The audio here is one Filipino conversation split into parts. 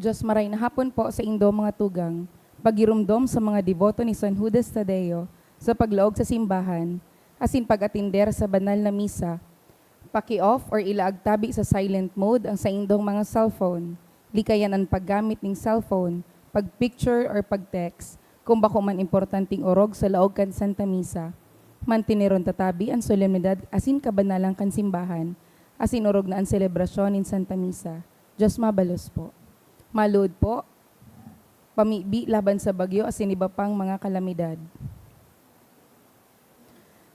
Diyos maray na hapon po sa indo mga tugang, pagirumdom sa mga deboto ni San Judas Tadeo sa paglaog sa simbahan, asin pag-atinder sa banal na misa, paki-off or ilaagtabi sa silent mode ang sa indong mga cellphone, likayan ang paggamit ng cellphone, pag-picture or pag-text, kung bako man importanteng orog sa laog kan Santa Misa. Mantineron tatabi ang solemnidad asin kabanalang kan simbahan, asin orog na ang selebrasyon in Santa Misa. Diyos mabalos po. Malud po, pamibi laban sa bagyo asin iba pang mga kalamidad.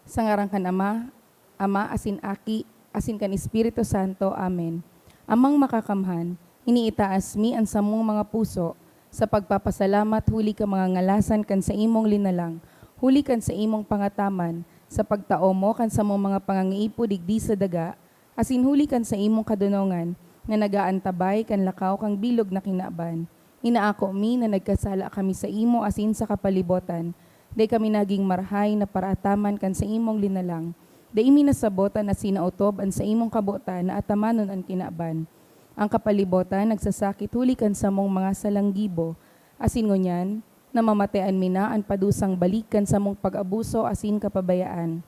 Sa ngarang kan Ama asin Aki, asin kan Espiritu Santo. Amen. Amang makakamhan, iniitaas mi ang samong mga puso, sa pagpapasalamat huli ka mga ngalasan kan sa imong linalang, huli kan sa imong pangataman, sa pagtao mo kan sa mong mga pangangiipo digdi sa daga, asin huli kan sa imong kadunongan, nga nagaantabay kan lakaw kang bilog na kinaban. Inaako mi na nagkasala kami sa imo asin sa kapalibotan, day kami naging marhay na paraataman kan sa imong linalang, day imi nasabotan na sinautob an sa imong kabotan na atamanon ang kinaban. Ang kapalibotan nagsasakit huli kan sa mong mga salanggibo, asin ngunyan, namamatean mi na ang padusang balikan sa mong pag-abuso asin kapabayaan.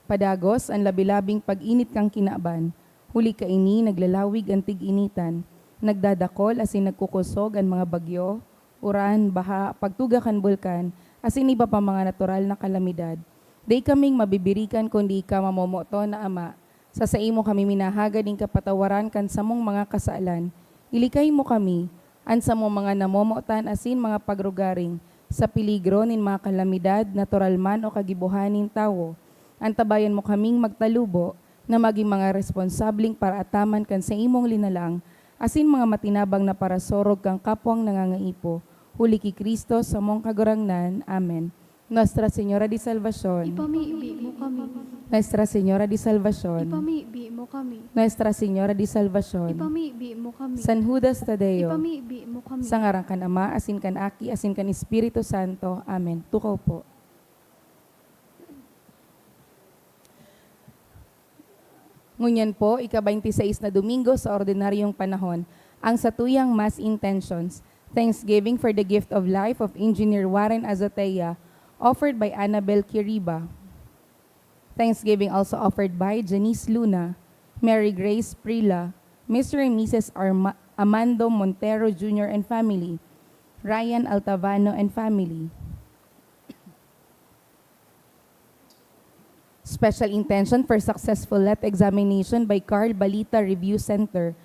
Padagos ang labilabing pag-init kang kinaban, huli ka ini naglalawig ang tig-initan, nagdadakol asin nagkukusog ang mga bagyo, uran, baha, pagtuga kan bulkan, asin iba pa mga natural na kalamidad. Day kaming mabibirikan kundi ka mamomoto na Ama, sa imo kami minahagad ng kapatawaran kan sa mong mga kasalan. Ilikay mo kami, an sa mong mga namomotan asin mga pagrugaring, sa piligro nin mga kalamidad, natural man o kagibuhanin tawo. Antabayan mo kaming magtalubo, na maging mga responsabling para ataman kan sa imong linalang, asin mga matinabang na parasorog kang kapwang nangangaipo. Huli ki Kristo sa mong kagurangnan. Amen. Nuestra Señora de Salvación. Ipamibi mo kami. Nuestra Señora de Salvación. Ipamibi mo kami. Nuestra Señora de Salvación. Ipamibi mo kami. San Judas Tadeo. Ipamibi mo kami. Sa ngarang kan Ama, asin kan Aki, asin kan Espiritu Santo. Amen. Tukaw po. Ngunyan po, ika-26 na Domingo sa ordinaryong panahon, ang satuyang mass intentions, thanksgiving for the gift of life of Engineer Warren Azotea, offered by Annabel Kiriba. Thanksgiving also offered by Janice Luna, Mary Grace Prila, Mr. and Mrs. Amando Montero Jr. and family, Ryan Altavano and family. Special intention for successful LET examination by Carl Balita Review Center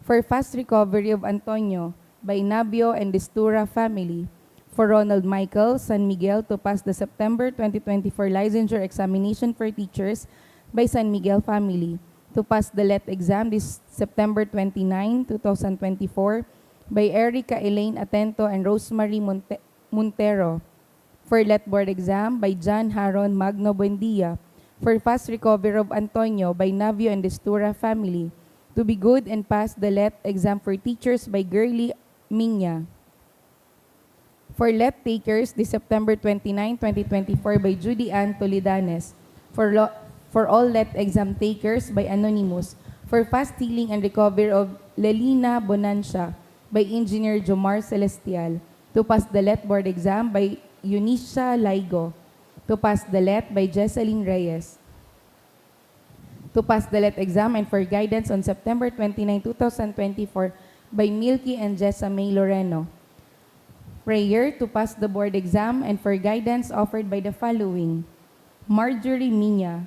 for fast recovery of Antonio by Nabio and Destura family. For Ronald Michael San Miguel to pass the September 2024 licensure examination for teachers by San Miguel family. To pass the LET exam this September 29, 2024 by Erica Elaine Atento and Rosemary Montero. For LET board exam by John Haron Magno Buendia. For fast recovery of Antonio by Navio and Destura family. To be good and pass the LET exam for teachers by Girly Minya. For LET takers this September 29, 2024 by Judy Ann Tolidanes. For all LET exam takers by Anonymous. For fast healing and recovery of Lelina Bonancia by Engineer Jomar Celestial. To pass the LET board exam by Eunicia Laigo. To pass the LET by Jesseline Reyes. To pass the LET exam and for guidance on September 29, 2024 by Milky and Jessa May Loreno. Prayer to pass the board exam and for guidance offered by the following: Marjorie Minya,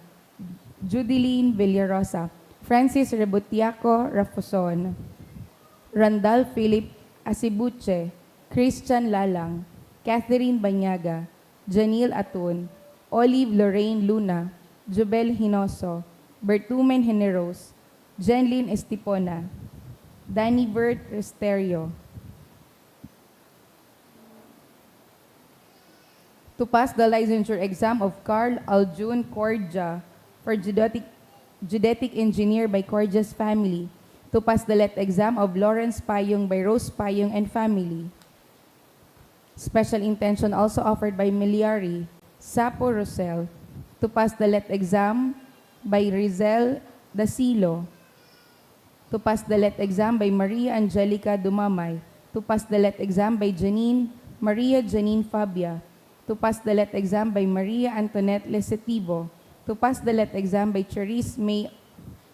Judeline Villarosa, Francis Rebutiaco Rafuson, Randall Philip Asibuche, Christian Lalang, Catherine Banyaga, Janil Atun, Olive Lorraine Luna, Jubel Hinoso, Bertumen Generos, Jenlyn Estipona, Danny Bert Resterio. To pass the licensure exam of Carl Aljun Cordia for geodetic engineer by Cordia's family. To pass the LET exam of Lawrence Payong by Rose Payong and family. Special intention also offered by Miliari, Sapo Rosel. To pass the LET exam by Rizel Dasilo. To To pass the let exam by Maria Angelica Dumamay. To pass the let exam by Maria Janine Fabia. To pass the let exam by Maria Antoinette Lesetivo. To pass the let exam by Cherise May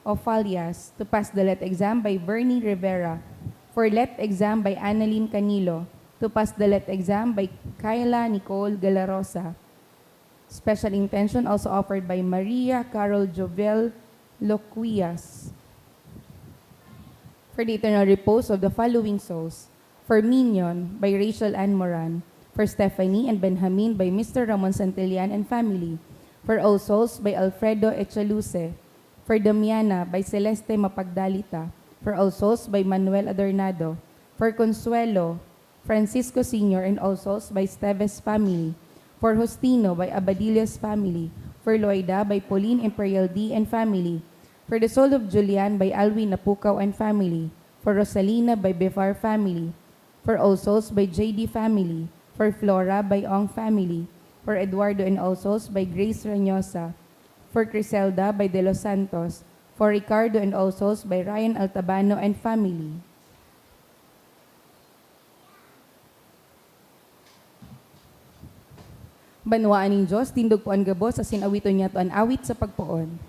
Ofalias. To pass the let exam by Bernie Rivera. For let exam by Annalyn Canilo. To pass the let exam by Kyla Nicole Galarosa. Special intention also offered by Maria Carol Jovel Loquias. For the eternal repose of the following souls. For Minion by Rachel Ann Moran. For Stephanie and Benjamin by Mr. Ramon Santillan and family. For All Souls by Alfredo Echaluce. For Damiana by Celeste Mapagdalita. For All Souls by Manuel Adornado. For Consuelo, Francisco Sr. and All Souls by Steves family. For Justino by Abadillas family. For Loida by Pauline Imperial D and family. For the soul of Julian by Alwin Napukaw and family. For Rosalina by Bevar family. For All Souls by JD family. For Flora by Ong family. For Eduardo and All Souls by Grace Ranyosa. For Criselda by De Los Santos. For Ricardo and All Souls by Ryan Altabano and family. Banwaan ng Diyos, tindog po ang gabos, sa sinawiton niya to ang awit sa pagpoon.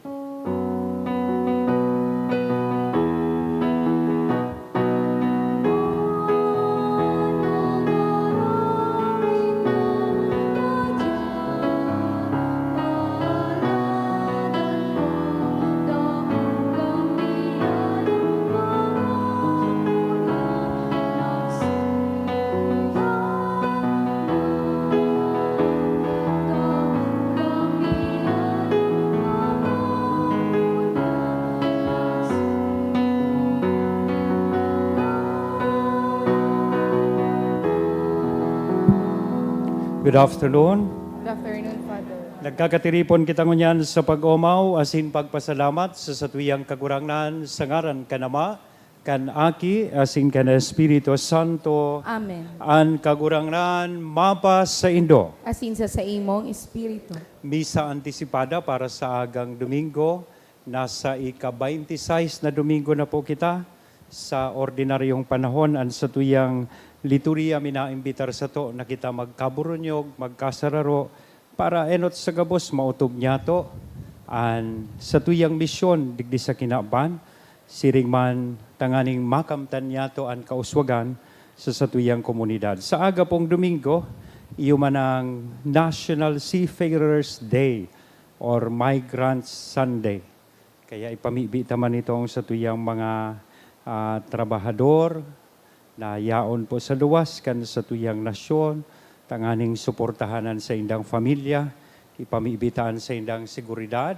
Good afternoon. Good afternoon, Father. Nagkakatiripon kita ngunyan sa pag-umaw asin pagpasalamat sa satuyang kagurangnan sa ngaran kanama, kan Aki, asin kan Espiritu Santo, Amen. an kagurangnan mapas sa Indo. Asin sa imong espiritu. Misa antisipada para sa agang Domingo, nasa ika-26 na Domingo na po kita sa ordinaryong panahon an satuyang liturya minaimbitar sa to na kita magkaburunyog, magkasararo para enot sa gabos mautog niya to an sa tuyang misyon digdi sa kinaban siring man tanganing makamtan niya to an kauswagan sa satuyang komunidad. Sa aga pong Domingo, iyo man ang National Seafarers Day or Migrants Sunday. Kaya ipamibita man itong sa tuyang mga trabahador na yaon po sa luwas kan sa tuyang nasyon, tanganing suportahanan sa indang familia, ipamibitaan sa indang seguridad,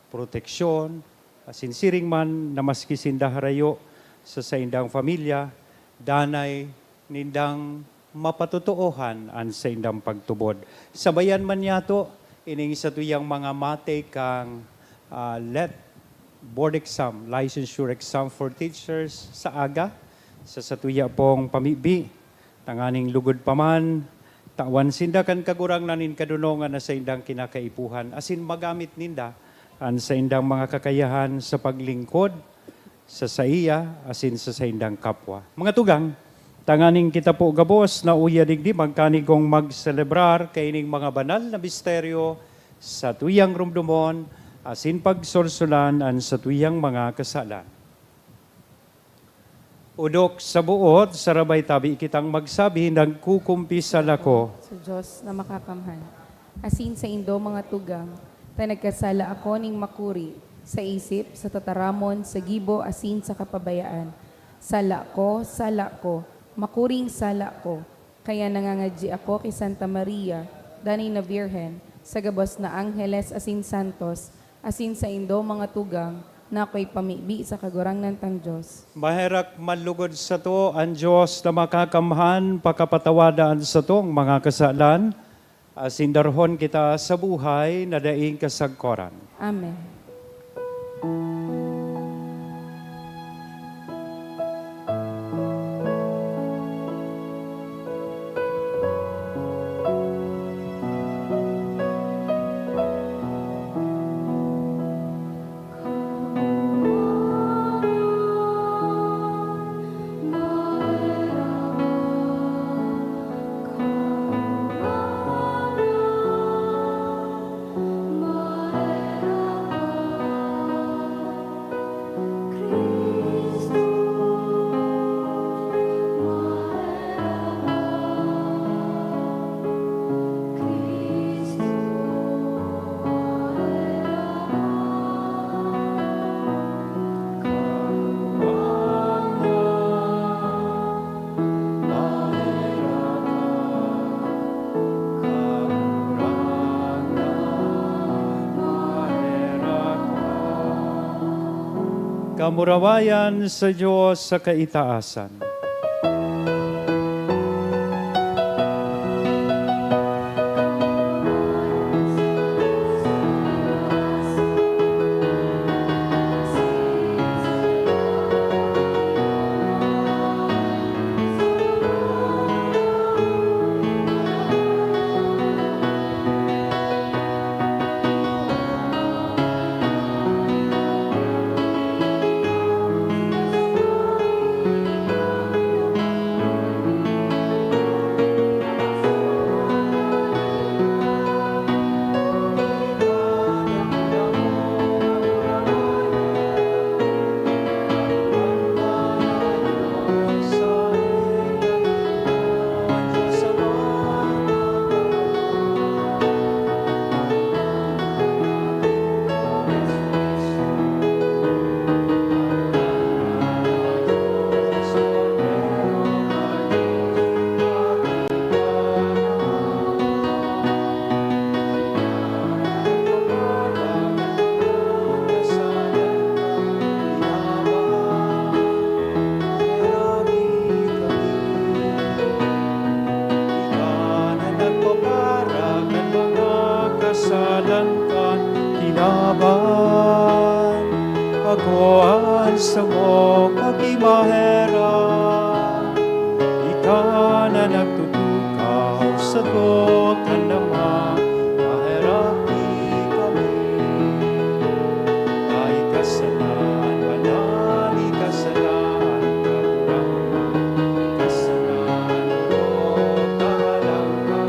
proteksyon, asinsiring man na maski sindaharayo sa indang familia, danay nindang mapatutuohan an sa indang pagtubod. Sabayan man yato, ining sa tuyang mga mate kang let board exam, licensure exam for teachers sa aga, sa satuya pong pamibi, tanganing lugod paman, tawan sinda kan kagurang nanin kadunongan na sa indang kinakaipuhan, asin magamit ninda an sa indang mga kakayahan sa paglingkod, sa saiya, asin sa indang kapwa. Mga tugang, tanganing kita po gabos na uya digdi magkanigong magselebrar kaining mga banal na misteryo sa tuyang rumdumon, asin pagsorsulan an sa tuyang mga kasalan. Udok sa buot, sarabay tabi kitang magsabi, nagkukumpisal ako. Sa Diyos na makakamhan. Asin sa indo mga tugang, ta nagkasala ako ning makuri, sa isip, sa tataramon, sa gibo, asin sa kapabayaan. Sala ko, makuring sala ko. Kaya nangangadji ako kay Santa Maria, danay na Virhen, sa gabos na Angeles asin Santos, asin sa indo mga tugang, na ako'y pamibi sa kagurangnan tang Diyos. Maherak malugod sa to, ang Diyos na makakamhan, pakapatawadaan sa tong mga kasalan, asindarhon kita sa buhay na daing kasagkoran. Amen. Kamurawayan sa Diyos sa kaitaasan. Tinaban ako ang sa mo pag-imahera, ika na nagtutukaw sa to ka naman, maherapi kami. Ay kasalan, banali kasalan, kakurangan, kasalan, o kahalangkan.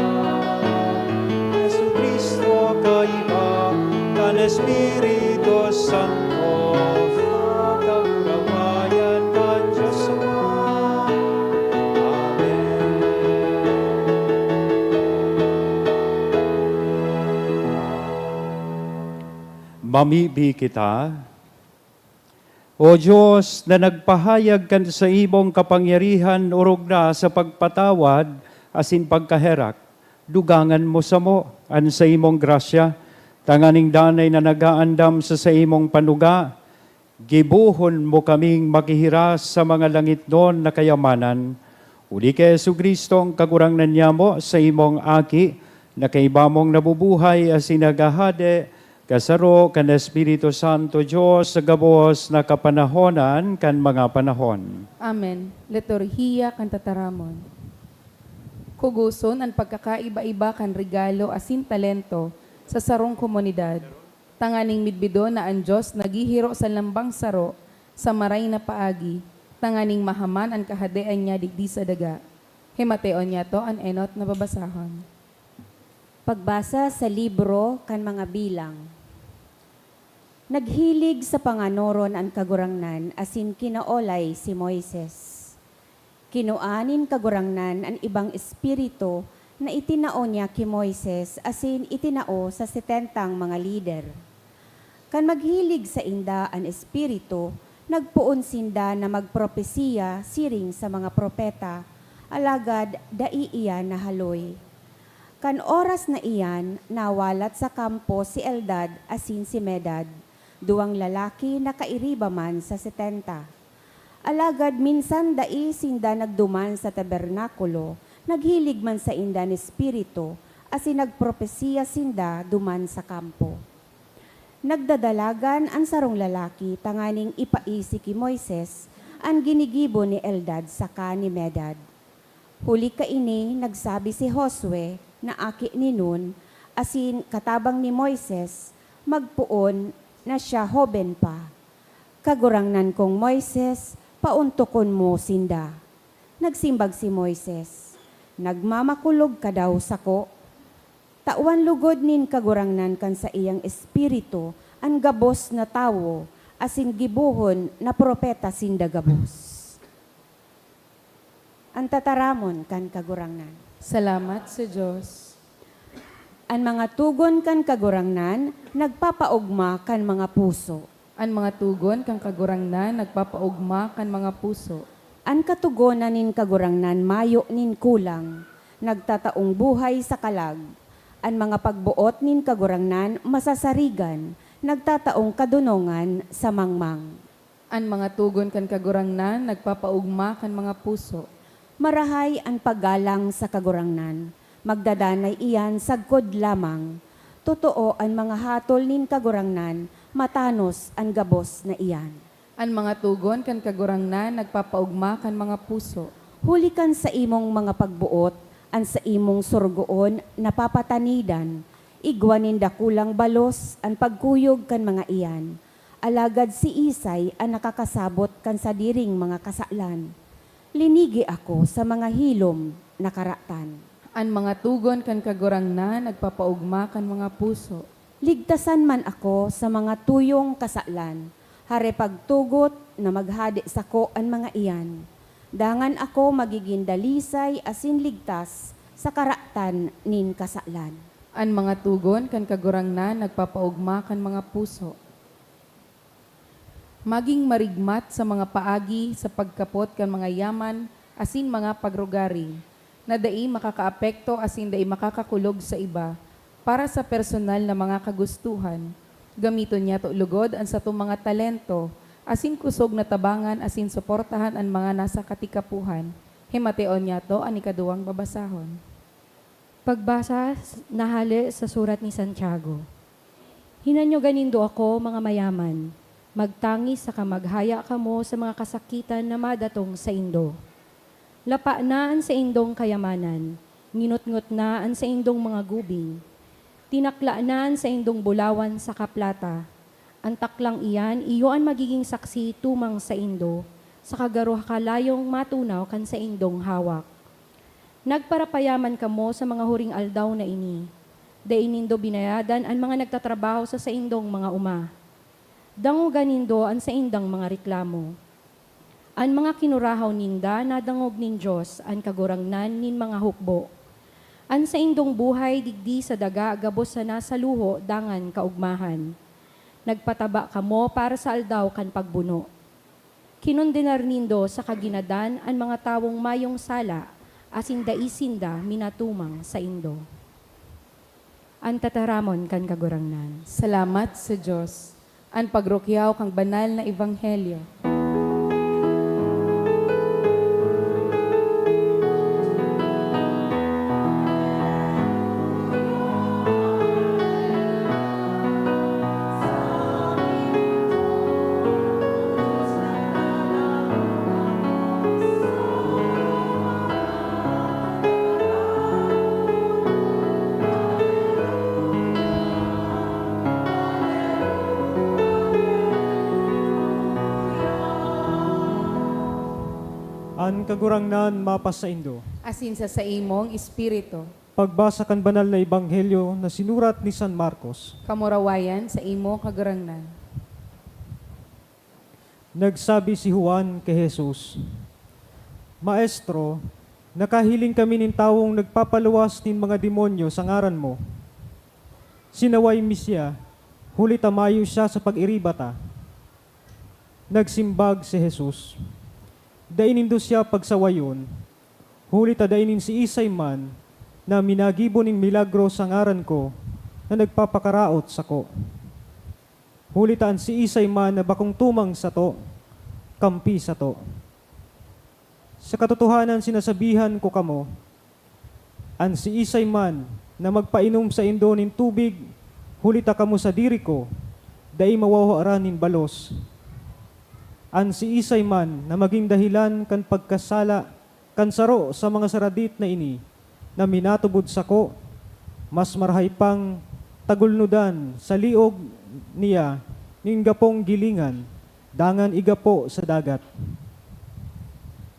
Yesu Cristo kaiba, kan Espiritu Santo, pagkakurawayan kan Diyos Ama. Amen. Mamibi kita, O Diyos, na nagpahayag kan sa imong kapangyarihan urog na sa pagpatawad asin pagkaherak, dugangan mo sa mo, an sa imong grasya, tanganing danay na nagaandam sa imong panuga, gibuhon mo kaming makihiras sa mga langit noon na kayamanan. Uli kay Jesucristo ang kagurangnan niya mo sa imong aki, na kaibamong nabubuhay as sinagahade, kasaro kan Espiritu Santo Diyos sa gabos na kapanahonan kan mga panahon. Amen. Liturhiya kan tataramon. Kuguson ang pagkakaiba-iba kan regalo asin talento sa sarong komunidad. Tanganing midbido na ang Diyos nagihiro sa lambang saro sa maray na paagi. Tanganing mahaman ang kahadean niya digdi sa daga. Himateon niya to ang enot na babasahon. Pagbasa sa libro kan mga bilang. Naghilig sa panganoron ang kagurangnan asin kinaolay si Moises. Kinuanin kagurangnan ang ibang espiritu na itinao niya ki Moises asin itinao sa 70 mga lider. Kan maghilig sa inda ang espiritu, nagpuon sinda na magpropesiya siring sa mga propeta, alagad daiiyan na haloy. Kan oras na iyan, nawalat sa kampo si Eldad asin si Medad, duwang lalaki na kairiba man sa 70. Alagad minsan dai sinda nagduman sa tabernakulo, naghilig man sa inda ni Espiritu, asin nagpropesiya sinda duman sa kampo. Nagdadalagan ang sarong lalaki, tanganing ipaisi ki Moises, ang ginigibo ni Eldad sa ni Medad. Huli kaini, nagsabi si Josue, na aki ni Nun, asin katabang ni Moises, magpuon na siya hoben pa. Kagurangnan kong Moises, pauntokon mo sinda. Nagsimbag si Moises, nagmamakulog ka daw sako. Tawan lugod nin kagurangnan kan sa iyang espiritu, ang gabos na tawo, asin gibuhon na propeta sinda gabos. Ang tataramon kan kagurangnan. Salamat sa Diyos. Ang mga tugon kan kagurangnan, nagpapaugma kan mga puso. Ang mga tugon kang kagurangnan, nagpapaugma kan mga puso. Ang katugonan nin kagurangnan, mayo nin kulang, nagtataong buhay sa kalag. Ang mga pagbuot nin kagurangnan, masasarigan, nagtataong kadunongan sa mangmang. An mga tugon kan kagurangnan, nagpapaugma kan mga puso. Marahay ang paggalang sa kagurangnan, magdadanay iyan sagkod lamang. Totoo ang mga hatol nin kagurangnan, matanos ang gabos na iyan. An mga tugon kan kagurangnan, nagpapaugma kan mga puso. Hulikan sa imong mga pagbuot, ang sa imong surgoon napapatanidan, igwanin dakulang balos ang pagkuyog kan mga iyan. Alagad si Isay ang nakakasabot kan sa diring mga kasalan. Linigi ako sa mga hilom na karatan. An mga tugon kan kagurangnan, nagpapaugma kan mga puso. Ligtasan man ako sa mga tuyong kasalan, hare pagtugot na maghadi sa ko ang mga iyan. Dangan ako magiging dalisay asin ligtas sa karatan nin kasalan. An mga tugon kan kagurangnan, nagpapaugma kan mga puso. Maging marigmat sa mga paagi sa pagkapot kan mga yaman, asin mga pagrugari, na dai makakaapekto asin dai makakakulog sa iba, para sa personal na mga kagustuhan. Gamiton niya to lugod ang sa to mga talento, asin kusog na tabangan asin suportahan ang mga nasa katikapuhan. Himateon niya to ang ikaduwang babasahon. Pagbasa nahali sa surat ni Santiago. Hinanyo ganindo ako, mga mayaman, magtangis sa kamaghaya kamo sa mga kasakitan na madatong sa indo. Lapa naan sa indong kayamanan, nginut-ngut naan sa indong mga gubing, tinakla naan sa indong bulawan sa kaplata. Ang taklang iyan, iyo ang magiging saksi tumang sa indo, sa kagaruh kalayong matunaw kan sa indong hawak. Nagparapayaman kamo sa mga huring aldaw na ini, dain nindo binayadan ang mga nagtatrabaho sa indong mga uma. Dangugan nindo ang sa indang mga reklamo. Ang mga kinurahaw ninda nadangog nin Diyos ang kagurangnan nin mga hukbo. Ang sa indong buhay digdi sa daga gabos sa nasa luho dangan kaugmahan. Nagpataba kamo para sa aldaw kan pagbuno. Kinundinar nindo sa kaginadan ang mga tawong mayong sala asin daisinda minatumang sa indo. Ang tataramon kan kagurangnan. Salamat sa Diyos. An pagrukyaw kang banal na ebanghelyo. An kagurangnan mapas sa indo. Asin sa imong espiritu. Pagbasa kan banal na ebanghelyo na sinurat ni San Marcos. Kamurawayan sa imo kagurangnan. Nagsabi si Juan kay Jesus, Maestro, nakahiling kami nin tawong nagpapaluwas nin mga demonyo sa ngaran mo. Sinaway mi siya, huli tamayo siya sa pag-iribata. Nagsimbag si Jesus. Dainindo siya pagsawayon, huli ta dainin si Isay man na minagibo nin milagro sa ngaran ko na nagpapakaraot sa ko. Huli taan si Isay man na bakong tumang sa to, kampi sa to. Sa katotohanan sinasabihan ko kamo, an si Isay man na magpainom sa indo nin tubig, huli ta kamo sa diri ko, dai mawawaran nin balos. An si Isay man na maging dahilan kan pagkasala kan saro sa mga saradit na ini na minatubod sa ko, mas marahay pang tagulnudan sa liog niya ning gapong gilingan, dangan igapo sa dagat.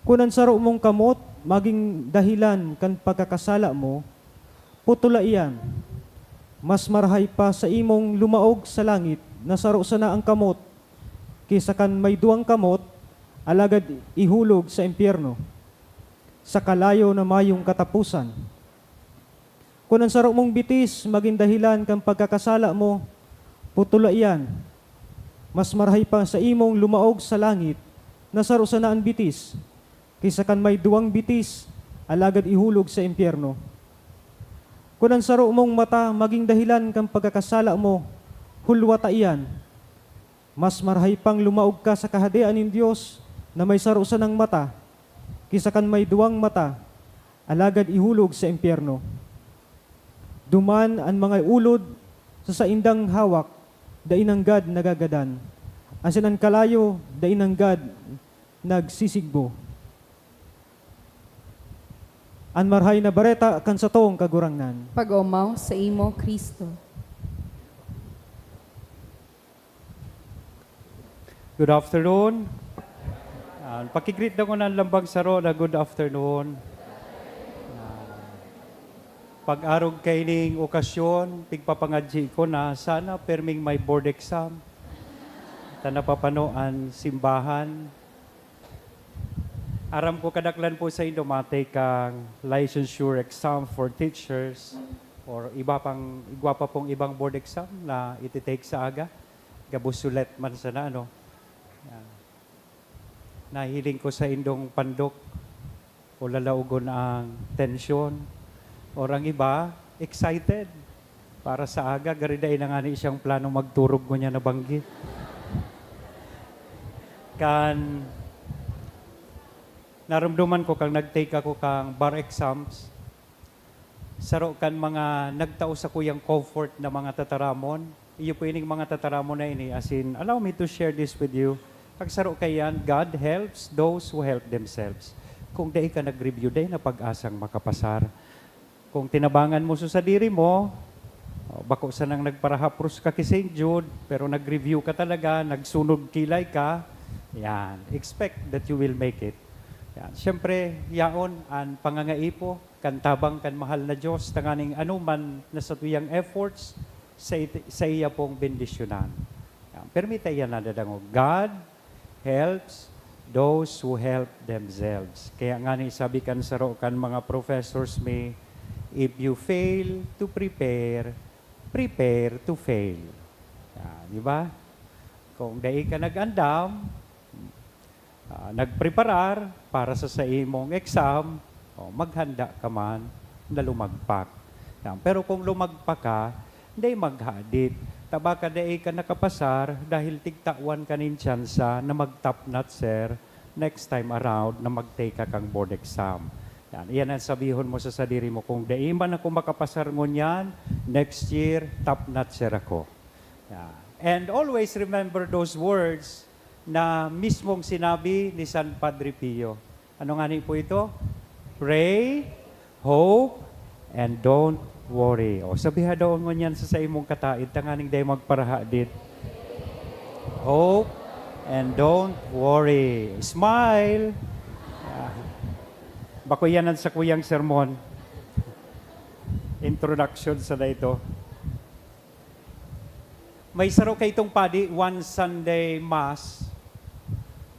Kunan saro mong kamot, maging dahilan kan pagkakasala mo, putula iyan. Mas marahay pa sa imong lumaog sa langit na saro sana ang kamot, kisa kan may duwang kamot, alagad ihulog sa impyerno, sa kalayo na mayong katapusan. Kung ang saro mong bitis, maging dahilan kang pagkakasala mo, putula iyan. Mas marahay pa sa imong lumaog sa langit, na saro sana ang bitis, kisa kan may duwang bitis, alagad ihulog sa impyerno. Kung ang saro mong mata, maging dahilan kang pagkakasala mo, hulwata iyan. Mas marahay pang lumaog ka sa kahadian ng Diyos na may sarusan ng mata, kisa kan may duwang mata, alagad ihulog sa impyerno. Duman ang mga ulod sa saindang hawak, dainanggad nagagadan. Asin ang kalayo, dainanggad nagsisigbo. An marhay na bareta kan sa tong kagurangnan. Pag-umaw sa imo, Kristo. Good afternoon. Pakigreet na ko ng lambang saro na good afternoon. Pag-arog kay ning okasyon, pigpapangadji ko na sana perming may board exam. Tanapapanoan simbahan. Aram ko kadaklan po sa inyo matay kang licensure exam for teachers or igwa pa pong ibang board exam na iti-take sa aga. Gabusulet man sana ano. Nahiling ko sa indong pandok o lalaugon ang tensyon. Or ang iba, excited. Para sa aga, gariday na nga ni siyang plano magturog mo niya na banggit. Naramdaman ko kang nag-take ako kang bar exams. Saro kan mga nagtao sa kuyang comfort na mga tataramon. Iyo po ining mga tataramon na ini. As in, allow me to share this with you. Pag saro kayan, God helps those who help themselves. Kung day ka nag-review, day na pag-asang makapasar. Kung tinabangan mo sa diri mo, bako sa nang nagparahapros ka kay St. Jude, pero nag-review ka talaga, nagsunog kilay ka, yan, expect that you will make it. Yan. Siyempre, yaon, ang pangangaipo, kan tabang kan mahal na Diyos, tanganing anuman na sa tuyang efforts, sa iya pong bendisyonan. Yan. Permita yan na dadangog. God helps those who help themselves. Kaya nga ni sabi kan saro kan mga professors may, if you fail to prepare, prepare to fail. Di ba? Kung dahil ka nag-andam, nagpreparar para sa imong exam, maghanda ka man na lumagpak. Pero kung lumagpak ka, hindi maghadit. Taba ka dahil ka nakapasar dahil tigtawan ka nin tsansa na mag-top notcher next time around na mag-take ka kang board exam. Yan ang sabihon mo sa sadiri mo. Kung daiman ako makapasar ngunyan, next year, top notcher ako. Yan. And always remember those words na mismong sinabi ni San Padre Pio. Ano nga po ito? Pray, hope, and don't worry. O sabiha daw ngunyan sa imong kataid, tanganing day magparaha dit. Hope, and don't worry. Smile. Bako yan sa kuyang sermon. Introduction sa na ito. May saro kay itong padi, one Sunday Mass,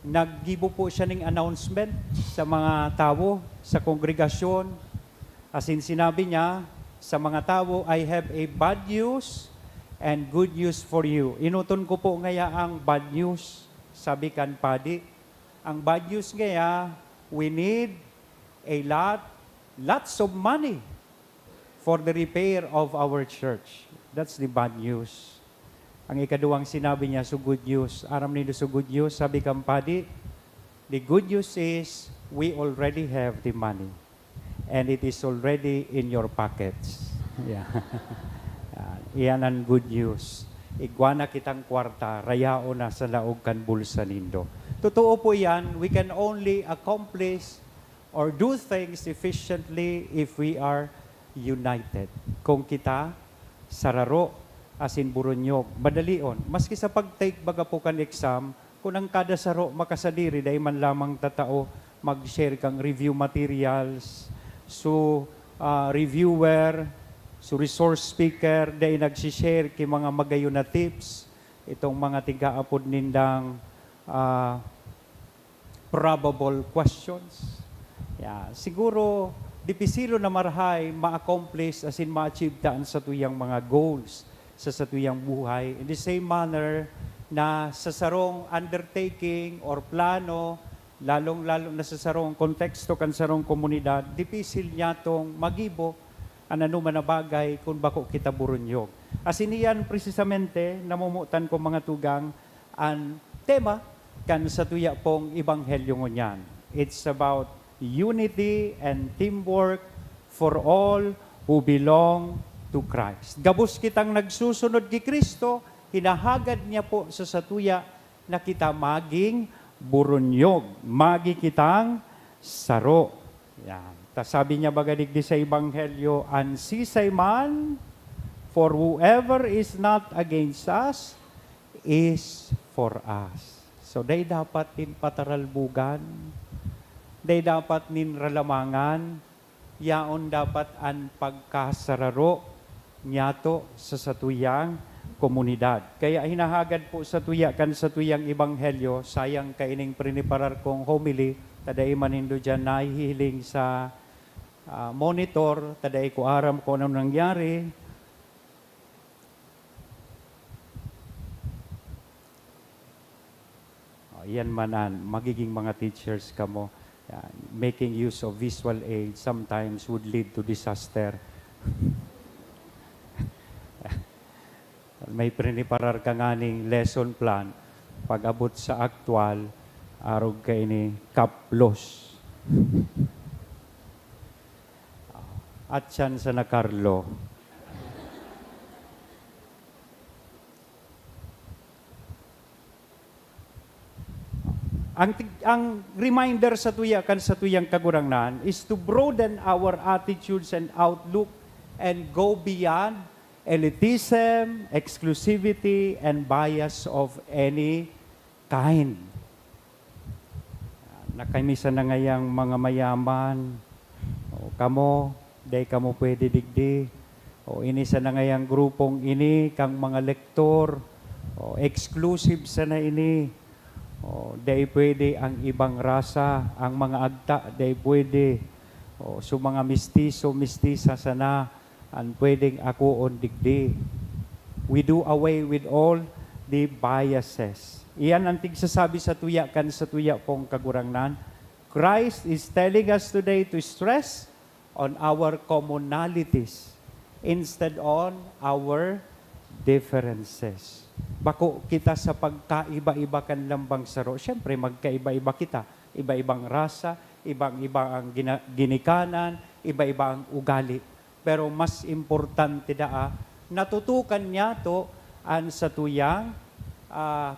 naggibo po siya ng announcement sa mga tao, sa kongregasyon. As in sinabi niya, sa mga tao, I have a bad news and good news for you. Inuton ko po ngaya ang bad news, sabi kan padi. Ang bad news ngaya, we need lots of money for the repair of our church. That's the bad news. Ang ikaduwang sinabi niya, so good news. Aram nito so good news, sabi kang padi, the good news is, we already have the money. And it is already in your pockets. Yeah. Iyan ang good news. Igwana kitang kwarta, rayao na sa laog kan bulsa nindo. Totoo po yan, we can only accomplish or do things efficiently if we are united. Kung kita, sararo, asin burunyog, madalion. Maski sa pag-take baga po kan exam, kung ang kada saro makasadiri, dahil man lamang tatao, mag-share kang review materials, so reviewer, so resource speaker, dahil nagsishare kay mga magayon na tips, itong mga tigaapod nindang probable questions. Yeah. Siguro, dipisilo na marhay, ma-accomplish, as in ma-achieve taan sa tuyang mga goals, sa tuyang buhay. In the same manner, na sa sarong undertaking or plano, lalong-lalo na sa sarong konteksto kan sarong komunidad, dipisil niya tong magibo, ano man na bagay, kung bako kita burunyog. As in iyan, precisamente, namumutan ko mga tugang, ang tema kan sa tuya pong ibanghelyo ngunyan. It's about unity and teamwork for all who belong to Christ. Gabos kitang nagsusunod kay Kristo, hinahagad niya po sa satuya na kita maging burunyog, magi kitang saro. Yan. Tas sabi niya bagadig di sa Ebanghelyo, "Ansisay man, for whoever is not against us is for us." So, day dapat nin pataralbugan, day dapat nin ralamangan, yaon dapat an pagkasararo nyato sa satuyang komunidad. Kaya hinahagad po sa tuya kan sa tuyang Ebanghelyo, sayang kaining priniparar kong homily, taday manindo dyan nahihiling sa monitor, taday ko aram ko anong nangyari. Yan manan, magiging mga teachers kamo. Yan, making use of visual aid sometimes would lead to disaster. May priniparar ka nganing lesson plan, pag-abot sa aktual, arog ka ini kaplos. At siyan sa nakarlo. Ang reminder sa tuya kan sa tuyang kagurangnan is to broaden our attitudes and outlook and go beyond elitism, exclusivity, and bias of any kind. Nakaimisa na ngayang mga mayaman, o kamo, day kamo pwede digdi, o inisa na ngayang grupong ini, kang mga lektor, o exclusive sa na ini, o day pwede ang ibang rasa, ang mga agta, day pwede, o so mga mistiso, mistisa sana, ang pwedeng ako on digdi. We do away with all the biases. Iyan ang tigsasabi sa tuya kan sa tuya pong kagurangnan. Christ is telling us today to stress on our commonalities instead on our differences. Bako kita sa pagkaiba-iba kan lambang saro. Siyempre, magkaiba-iba kita. Iba-ibang rasa, ibang-iba ang ginikanan, iba-iba ang ugali. Pero mas importante natutukan niya to ang sa tuyang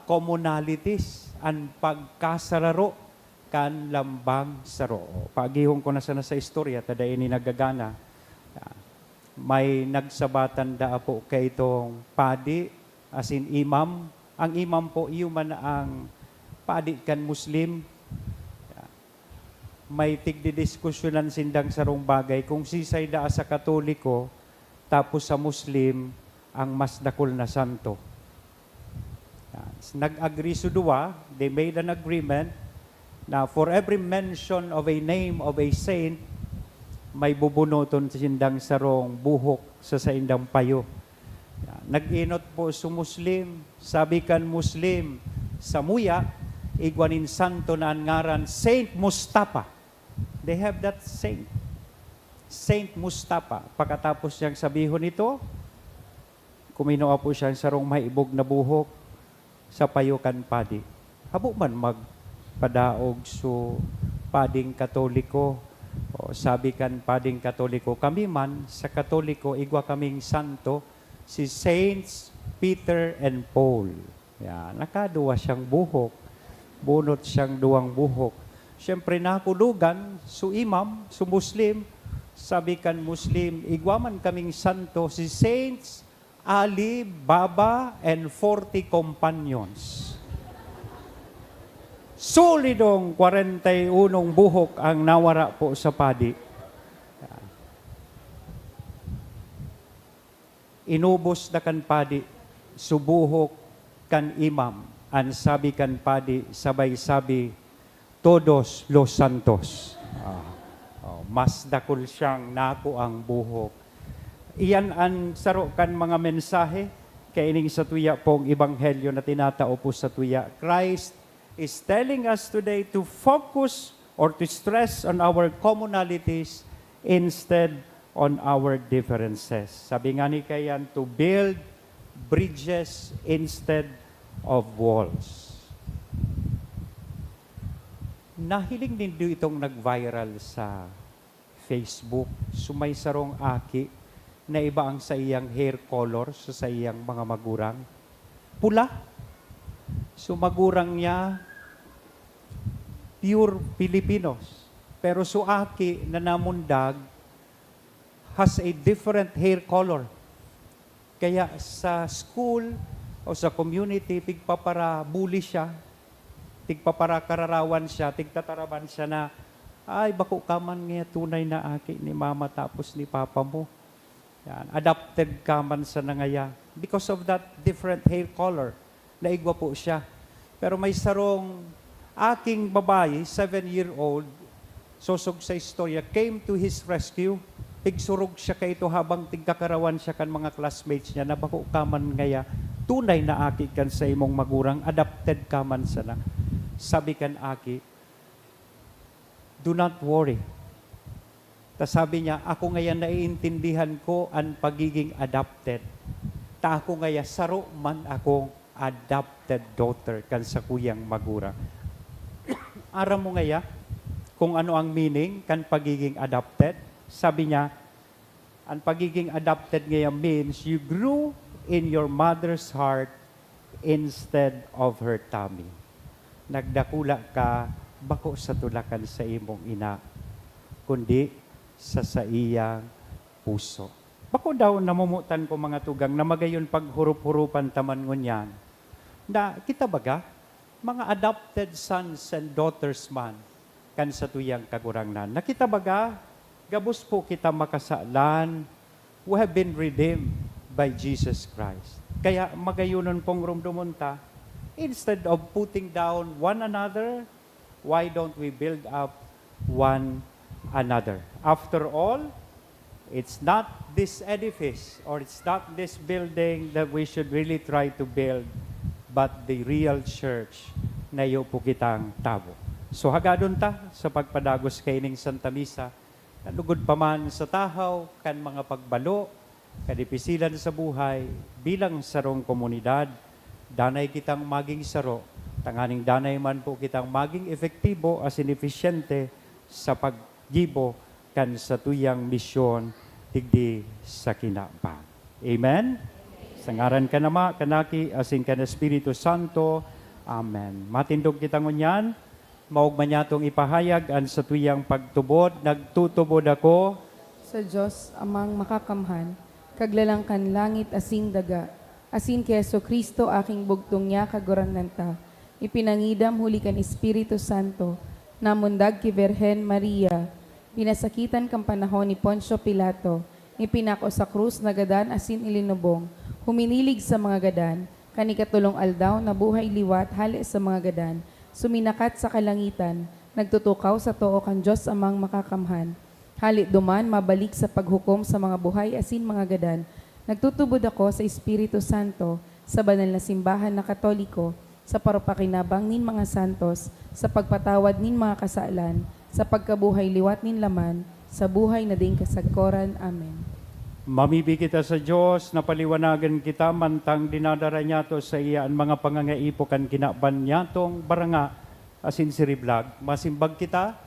commonalities, ang pagkasararo kan lambang saro. Pagihong ko na sana sa istorya, taday ni nagagana. May nagsabatan po kay itong padi, as in imam. Ang imam po, man ang padi kan Muslim. May tigdidiskusyonan sindang sarong bagay kung sisay daa sa Katoliko tapos sa Muslim ang mas dakol na santo. Nag-agree so duwa, they made an agreement na for every mention of a name of a saint, may bubunoton sindang sarong buhok sa saindang payo. Nag-inot po sa Muslim, sabi kan Muslim, sa muya, igwanin santo na ang ngaran, Saint Mustafa. They have that saint. Saint Mustafa. Pagkatapos niyang sabihon ito, kuminoa po siyang sarong maibog na buhok sa payukan padi. Habo man magpadaog so pading Katoliko. O sabi kan pading Katoliko, kami man sa Katoliko, igwa kaming santo, si Saints Peter and Paul. Yan, nakaduwa siyang buhok. Bunot siyang duwang buhok. Siyempre nakulugan, su imam, su Muslim, sabi kan Muslim, igwaman kaming santo, si Saints Ali, Baba, and 40 companions. Solidong 41 buhok ang nawara po sa padi. Inubos na kan padi, subuhok kan imam, ang sabi kan padi, sabay-sabi, Todos los santos. Mas dakol siyang nako ang buhok. Iyan ang saro kan mga mensahe kaining sa tuya pong Ebanghelyo na tinatao po sa tuya. Christ is telling us today to focus or to stress on our commonalities instead on our differences. Sabi nga ni kayan, to build bridges instead of walls. Nahiling nindo itong nag-viral sa Facebook. Sumaysarong aki na iba ang sa iyang hair color sa iyang mga magurang. Pula. So magurang niya, pure Filipinos. Pero suaki na namundag has a different hair color. Kaya sa school o sa community, tigpapara bully siya, tigpapara kararawan siya, tigtataraban siya na, ay, bako ka man nga tunay na aki ni mama tapos ni papa mo. Yan. Adopted ka man sa nangaya. Because of that different hair color, naigwa po siya. Pero may sarong aking babae, 7-year-old, sosog sa istorya, came to his rescue. Tigsurog siya kay ito habang tigkakarawan siya kan mga classmates niya na bako ka man ngaya, tunay na aki kan sa imong magurang, adopted ka man sa na. Sabi kan aki, do not worry. Ta sabi niya, ako ngayon naiintindihan ko ang pagiging adopted. Ta ako ngayon, saro man akong adopted daughter kan sa kuyang magura. Aram mo ngayon kung ano ang meaning kan pagiging adopted? Sabi niya, ang pagiging adopted ngayon means you grew in your mother's heart instead of her tummy. Nagdakula ka, bako sa tulakan sa imong ina, kundi sa iyang puso. Bako daw namumutan ko mga tugang na magayon paghurup-hurupan taman ngunyan, na kita baga, mga adopted sons and daughters man, kan sa tuyang kagurangnan. Nakita baga, gabos po kita makasalan, we have been redeemed by Jesus Christ. Kaya magayunon pong rumdumunta, instead of putting down one another, why don't we build up one another? After all, it's not this edifice or it's not this building that we should really try to build, but the real church na iyo po kitang tabo. So hagadon ta sa pagpadagos kaining Santa Misa, kanugod pa man sa tahaw, kan mga pagbalo, kadipisilan sa buhay, bilang sarong komunidad, danay kitang maging saro, tanganing danay man po kitang maging efektibo as inefisyente sa paggibo kan sa tuyang misyon tigdi sa kinapa. Amen? Sangaran ka nama, kanaki, asin ka na Espiritu Santo. Amen. Matindog kitang unyan, maugman niya itong ipahayag ang sa tuyang pagtubod. Nagtutubod ako Sa Diyos, amang makakamhan, kaglalangkan langit asing daga, asin kay Yesu Kristo aking bugtong niya kagurangnanta, ipinangidam huli kan Espiritu Santo, namundag ki Virhen Maria, pinasakitan kang panahon ni Poncio Pilato, ipinako sa krus na gadan asin ilinubong, huminilig sa mga gadan, kanikatulong aldaw na buhay liwat hali sa mga gadan, suminakat sa kalangitan, nagtutukaw sa too kan Diyos amang makakamhan, hali duman mabalik sa paghukom sa mga buhay asin mga gadan, nagtutubod ako sa Espiritu Santo, sa banal na simbahan na Katoliko, sa parupakinabang nin mga santos, sa pagpatawad nin mga kasalan, sa pagkabuhay liwat nin laman, sa buhay na ding kasagkoran. Amen. Mamibig kita sa Diyos, na paliwanagan kita, mantang dinadara niya to sa iya ang mga pangangaipokan kinaban niya tong baranga, asin siriblag. Masimbag kita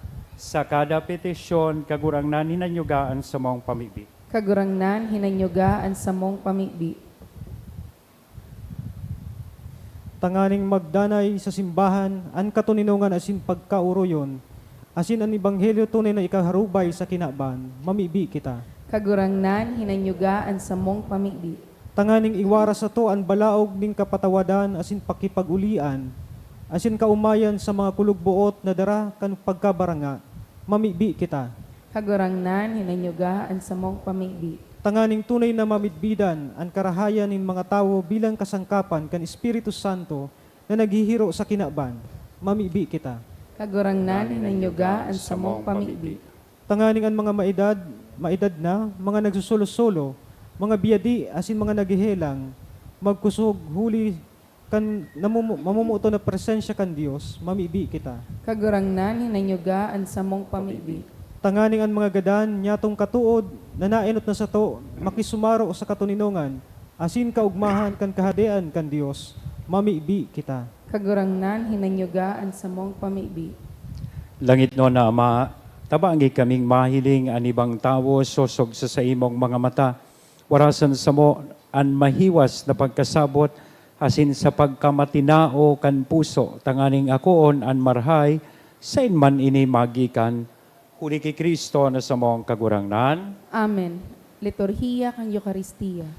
sa kada petisyon, kagurangnan hinanyugaan sa mong pamibig. Kagurangnan, hinanyugaan sa mong pamibi. Tanganing magdanay sa simbahan, an katuninungan asin pagkauroyon, asin an ibanghelyo tunay na ikaharubay sa kinaban, mamibi kita. Kagurangnan, hinanyugaan sa mong pamibi. Tanganing iwara sa to an balaog ning kapatawadan asin pakipagulian, asin kaumayan sa mga kulugbuot na dara kan pagkabaranga, mamibi kita. Kagurangnan, hinanyugaan sa mong pamibi. Tanganing tunay na mamidbidan ang karahayan ng mga tao bilang kasangkapan kan Espiritu Santo na naghihiro sa kinaban, mamibi kita. Kagurangnan, hinanyugaan sa mong pamibi. Tanganing ang mga maedad na, mga nagsusulo-sulo, mga biyadi asin mga naghihelang, magkusog huli kan mamumuto na presensya kan Dios, mamibi kita. Kagurangnan, hinanyugaan sa mong pamibi. Tanganing ang mga gadan, nyatong katuod, na nainot na sa to, makisumaro sa katuninungan, asin kaugmahan kan kahadean kan Dios, mamibi kita. Kagurangnan, hinanyugaan sa mong pamibi. Langit no na Ama, tabangi kaming mahiling anibang tawo sosog sa imong mga mata. Warasan sa mo an mahiwas na pagkasabot asin sa pagkamatinao kan puso tanganing akoon an marhay sa man ini magikan huli kay Kristo na sa mong kagurangnan. Amen. Liturhiya kang Eucharistia.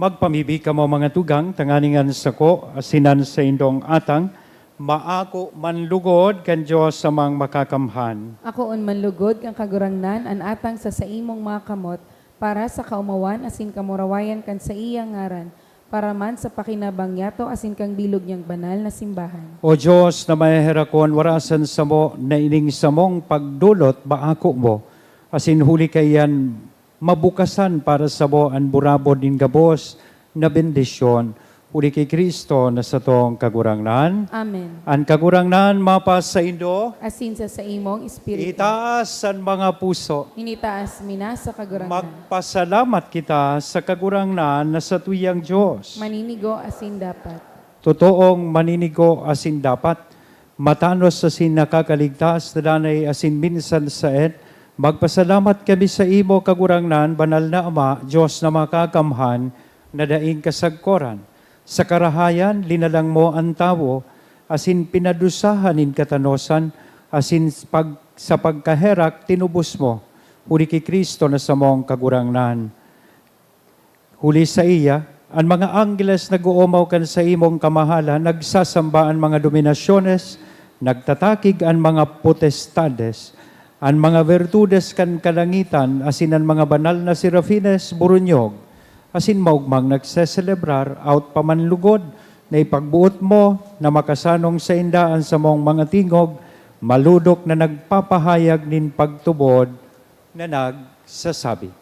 Magpamibi ka mo mga tugang, tanganingan sa ko, asinan sa indong atang, maako manlugod kan Diyos sa mga makakamhan. Ako on manlugod kang kagurangnan an atang sa saimong mga kamot para sa kaumawan asin kamurawayan kan sa iyang ngaran para man sa pakinabangyato asin kang bilog niyang banal na simbahan. O Diyos na maherakon, warasan sa mo na ining sa mong pagdulot baako mo, asin huli kayan mabukasan para sa mo ang burabod din gabos na bendisyon. Huli kay Kristo na sa tong kagurangnan. Amen. Ang kagurangnan mapas sa indo, Asin sa saimong espiritu. itaas ang mga puso. Hinitaas mina sa kagurangnan. Magpasalamat kita sa kagurangnan na sa tuyang Diyos. Maninigo asin dapat. Totoong maninigo asin dapat, matanos asin nakakaligtas, na danay asin minsan sa magpasalamat kami sa imo kagurangnan, banal na Ama, Diyos na makakamhan, na daing kasagkoran. Sa karahayan, linalang mo ang tao, asin pinadusahanin katanosan, asin sa pagkaherak, tinubos mo. Huli kay Kristo na sa mong kagurangnan. Huli sa iya, ang mga anggeles nag-uumaw kan sa imong kamahalan, nagsasamba ang mga dominasyones, nagtatakig ang mga potestades, ang mga virtudes kan kalangitan, asin ang mga banal na serafines, burunyog, asin maugmang nagseselebrar, out pamanlugod, na ipagbuot mo na makasanong sa indaan sa mong mga tingog, maludok na nagpapahayag nin pagtubod na nagsasabi.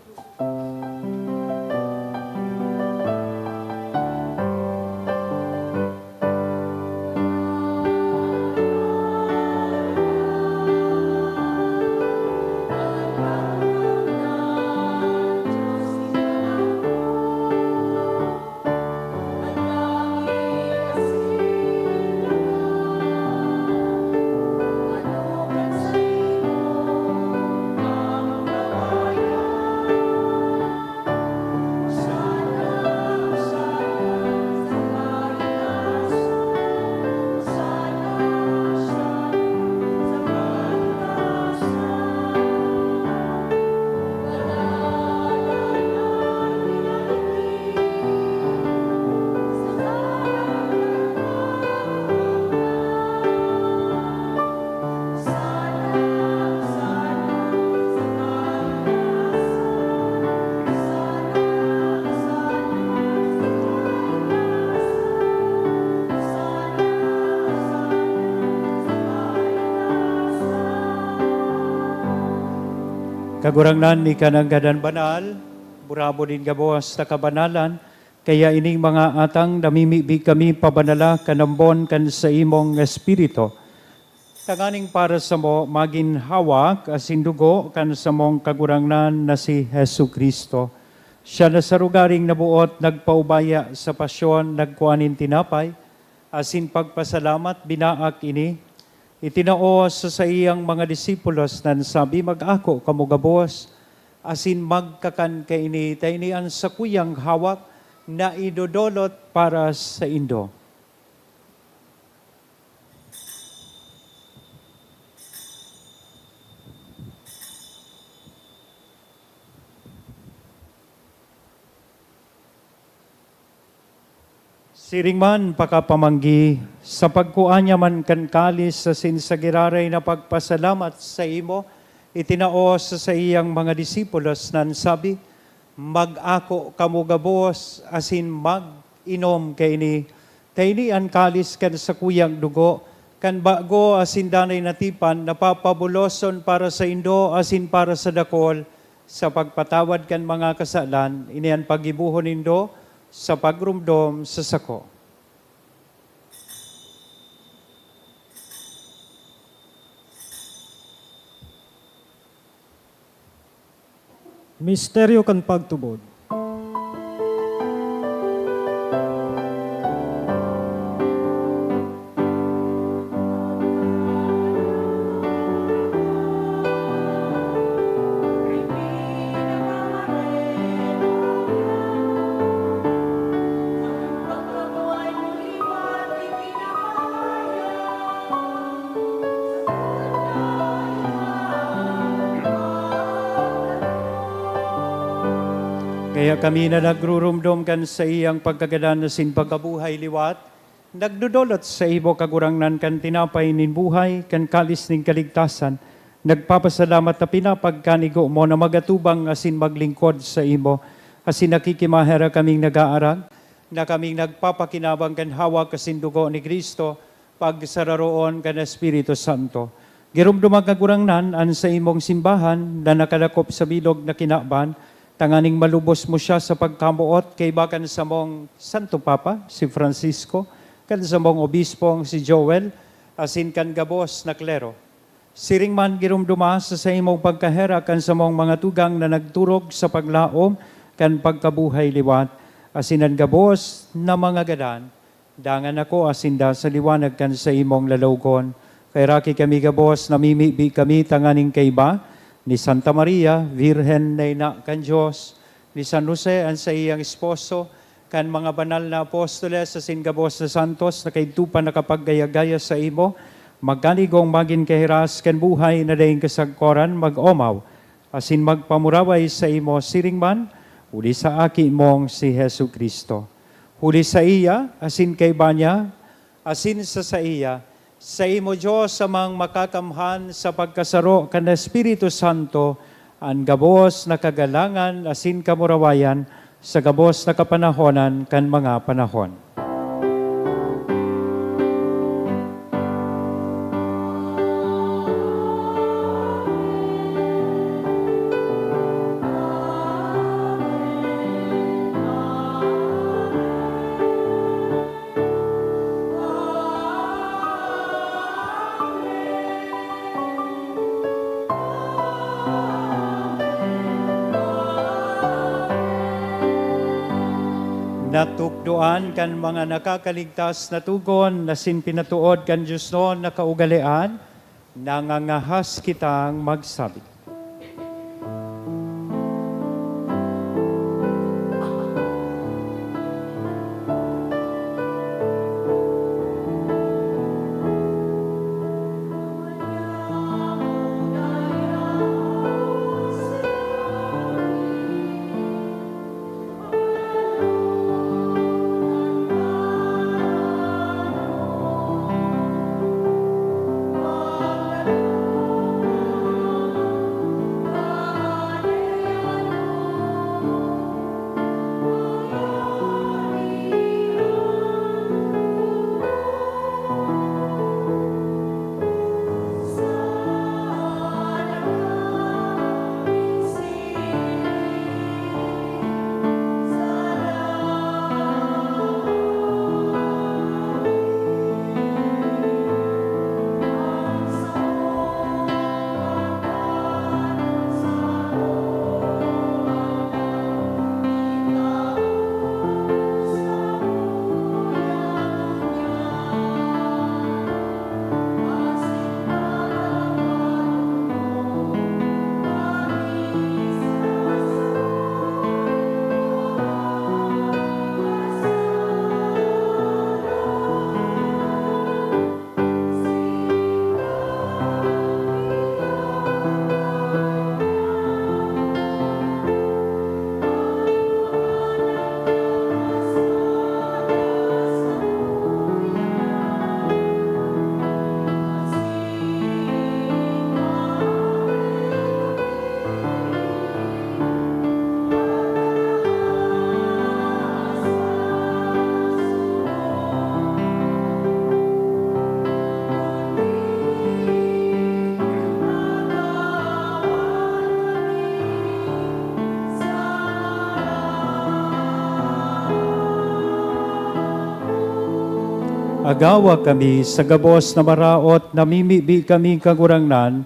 Kagurangnan ni kananggadan banal, burabo din gabuas na kabanalan, kaya ining mga atang namimibig kami pabanala kanambon kan sa imong espiritu. Tanganing para sa mo, maginhawak asin dugo kan sa mong kagurangnan na si Hesu Kristo. Siya na sa rugaring nabuot, nagpaubaya sa pasyon, nagkuanin tinapay, asin pagpasalamat, binaak ini, itinao sa iyang mga disipulos nan sabi, mag-ako kamugabos, asin magkakan kaini, tainian sa kuyang hawak, na idodolot para sa indo. Siring man pakapamanggi, sa pagkuanya man kan kalis sa sinsagiraray na pagpasalamat sa imo, itinao sa iyang mga disipulos nan sabi, mag-ako kamugabos asin mag-inom kaini, kaini an kalis kan sa kuyang dugo, kan bago asin danay natipan, napapabuloson para sa indo asin para sa dakol, sa pagpatawad kan mga kasalan, inian pagibuhon indo, sa pagrumdom sa sako. Misteryo kan pagtubod. Kaya kami na nagrurumdom kan sa iyang pagkagadan na sin pagkabuhay liwat, nagdudolot sa ibo kagurangnan kan tinapay nin buhay, kan kalis nin kaligtasan, nagpapasalamat na pinapagkanigo mo na magatubang asin maglingkod sa imo, asin nakikimahera kaming nag-aarag, na kaming nagpapakinabang kan hawak asin dugo ni Kristo, pagsararoon kan Espiritu Santo. Girumdumang kagurangnan an sa imong simbahan na nakadakop sa bilog na kinaban, tanganing malubos mo siya sa pagkamuot kay bakan sa mong Santo Papa, si Francisco, kan sa mong obispong si Joel, asin kan gabos na klero. Siring man girumduma sa imong pagkahera kan sa mong mga tugang na nagturog sa paglaom kan pagkabuhay liwat, asin ang gabos na mga gadan, dangan ako asinda sa liwanag kan sa imong lalawgon. Kay raki kami gabos, namimibi kami tanganing kaiba, ni Santa Maria, Virhen na ina kan Diyos, ni San Jose, ang sa iyang esposo, kan mga banal na apostoles sa singabos na santos, na kaitupan nakapaggaya-gaya sa imo, magkanigong magin kahiras kan buhay na daing kasagkoran, mag-omaw, asin magpamuraway sa imo siringman, huli sa aki mong si Hesu Kristo. Huli sa iya, asin kay banya, asin sa iya, sa imo Diyos amang makakamhan sa pagkasaro kan Espiritu Santo, ang gabos na kagalangan asin kamurawayan sa gabos na kapanahonan kan mga panahon. Natukdoan kan mga nakakaligtas na tugon na pinatuod kan Diyos noon na kaugalian, nangangahas kitang magsabi. Agawa kami sa gabos na maraot, namimibi kami kagurangnan,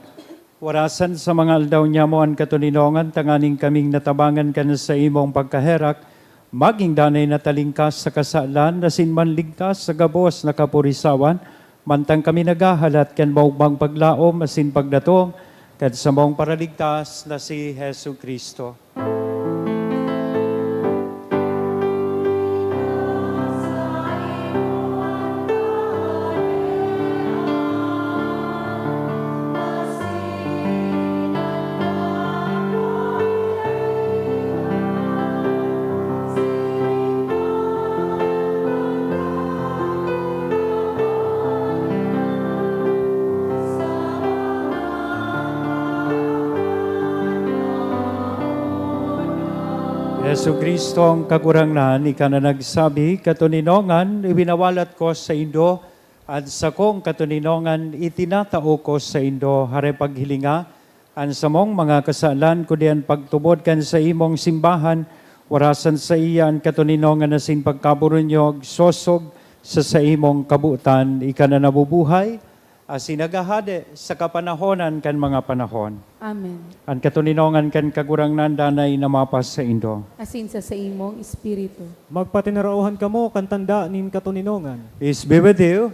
warasan sa mga aldaw niya mo ang katuninongan, tanganing kaming natabangan ka na sa imong pagkaherak, maging danay na talingkas sa kasalan, nasin man ligtas sa gabos na kapurisawan, mantang kami nagahalat kan maubang paglaom, asin pagdatong, kad sa mong paraligtas na si Hesu Kristo. Yesu Kristo ang kagurangnan, ika na nagsabi, katuninongan, ibinawalat ko sa Indo, at sa kong katuninongan, itinatao ko sa Indo, hare paghilinga, an sa mong mga kasalan, kudian pagtubod kan sa imong simbahan, warasan sa iya ang katuninongan na sin pagkaburunyog, sosog sa imong kabutan, ika na nabubuhay, asin nagahade sa kapanahonan kan mga panahon. Amen. Ang katuninongan kan kagurangnan danay namapas sa Indo. Asin sa imong espiritu. Magpatinarauhan kamo kan tanda nin katuninongan. Peace be with you.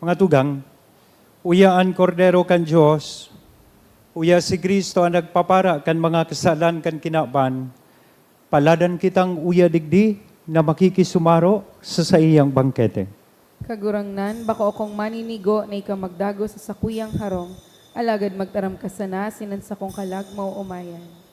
Mga tugang, uyaan kordero kan Diyos, uya si Kristo ang nagpapara kan mga kasalan kan kinaban, paladan kitang uya digdi na makikisumaro sa iyang bangkete. Kagurangnan, bako akong maninigo na ikaw magdago sa sakuyang harong, alagad magtaram ka sana, sinan sa kong kalag mauumayan.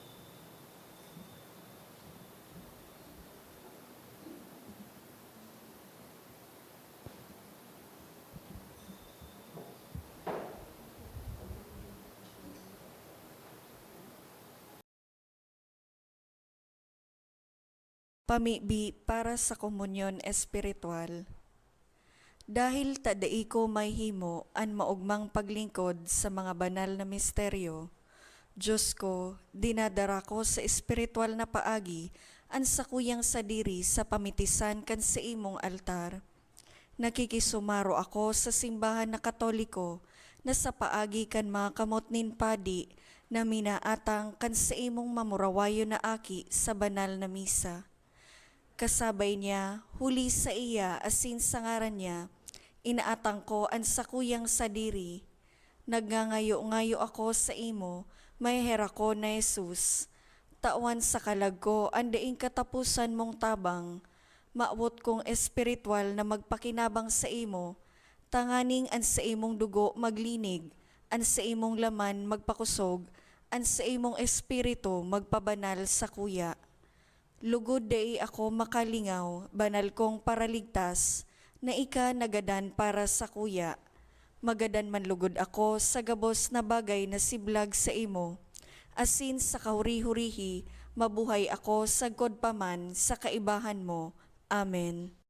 Pamibi para sa komunyon espiritual. Dahil tadai ko may himo an maugmang paglingkod sa mga banal na misteryo, Diyos ko, dinadara ko sa espiritual na paagi an sakuyang sadiri sa pamitisan kan sa imong altar. Nakikisumaro ako sa simbahan na Katoliko na sa paagi kan mga kamot nin padi na minaatang kan sa imong mamurawayo na aki sa banal na misa. Kasabay niya, huli sa iya asin sa ngaran niya, inaatang ko ang sakuyang sadiri. Nagngangayo-ngayo ako sa imo, may hera ko na Jesus. Tawan sa kalag ko, andaing katapusan mong tabang. Maawot kong espiritual na magpakinabang sa imo, tanganing an sa imong dugo maglinig, an sa imong laman magpakusog, an sa imong espiritu magpabanal sa kuya. Lugod dai ako makalingaw, banal kong paraligtas, na ika nagadan para sa kuya. Magadan man lugod ako sa gabos na bagay na siblag sa imo, asin sa kahuri-hurihi, mabuhay ako sagkod paman sa kaibahan mo. Amen.